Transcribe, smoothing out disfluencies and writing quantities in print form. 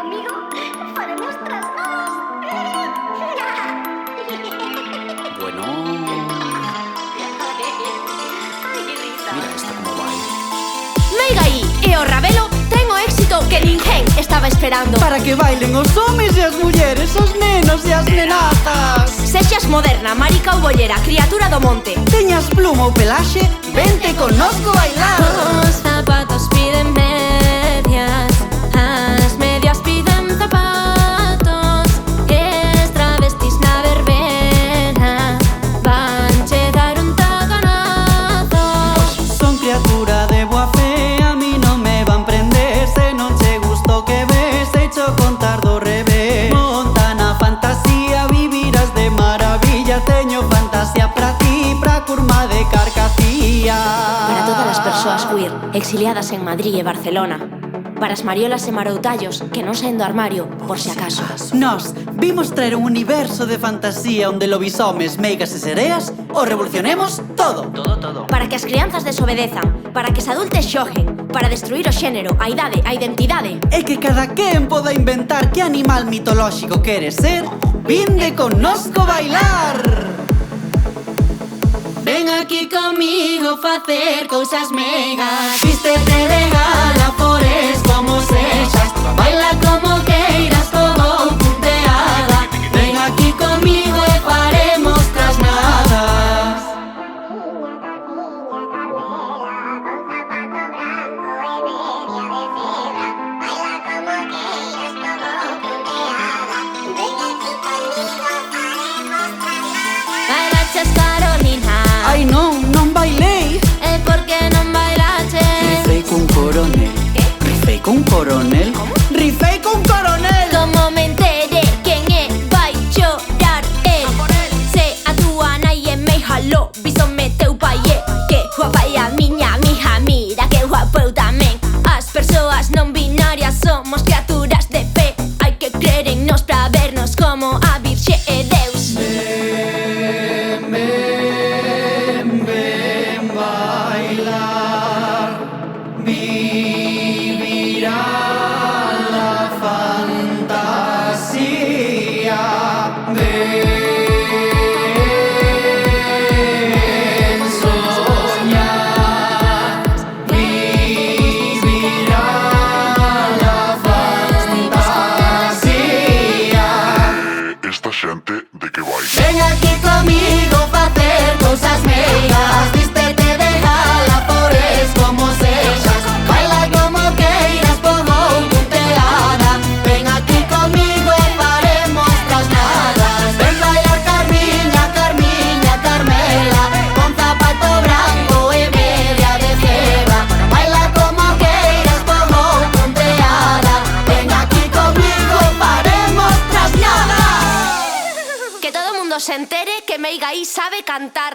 conmigo faremos traslados. Bueno, mira esto como vai. Meiga aí e o Ravelo ten o éxito que ninguén estaba esperando. Para que bailen os homes e as mulleres, os nenos e as nenazas. Sexas moderna, marica ou bollera, criatura do monte. Teñas pluma ou pelaxe, vente connosco bailar. Os zapatos piden medias, as medias piden zapatos, e as travestis na verbena vanche dar un taganazo. Son criatura de boa fe, a mí non me van prender. Se non che gusto que ves, hecho contar do revés. Monta na fantasía, vivirás de maravilla. Teño fantasía pra ti, pra curma de Carcacía. Para todas as persoas queer exiliadas en Madrid e Barcelona. Para as mariolas e maroutallos que non saen do armario, por si acaso. Nos vimos traer un universo de fantasía onde lobisomes, meigas e sereas o revolucionemos todo. Para que as crianzas desobedezan, para que os adultos xoguen, para destruir o xénero, a idade, a identidade. E que cada quen poda inventar que animal mitolóxico quere ser. Vinde connosco bailar. Ven aquí conmigo facer cousas megas. Vístete de gala, flores como sexas. Baila como queiras, todo punteada. Ven aquí conmigo e faremos trasnadas. Bailachas Carolina, Ai non, non bailei. e por que non bailaches? Rifei cun coronel. Rifei cun coronel. Rifei cun coronel. Como me entere quen é, vai chorar el. Se a túa nai é mei jaló, visome teu pai é. Que guapa é a miña mija, mira que guapo eu tamén. As persoas non binarias somos criaturas de fe. Hai que crer en nos pra vernos como a Virxe e Deus. Ven bailar, vivirá la fantasía. Ven soñar, vivirá la fantasía. Esta xente de que vai. Ven aquí conmigo facer cousas meigas. Vístete de gala, flores como sexas. Baila como queiras, como punteada. Ven aquí conmigo e faremos trasnadas. Ven bailar Carmiña, Carmiña, Carmela, con zapato branco e media de ceba. Baila como queiras, como punteada. Ven aquí conmigo e faremos trasnadas. Que todo o mundo se entere que Meiga aí sabe cantar.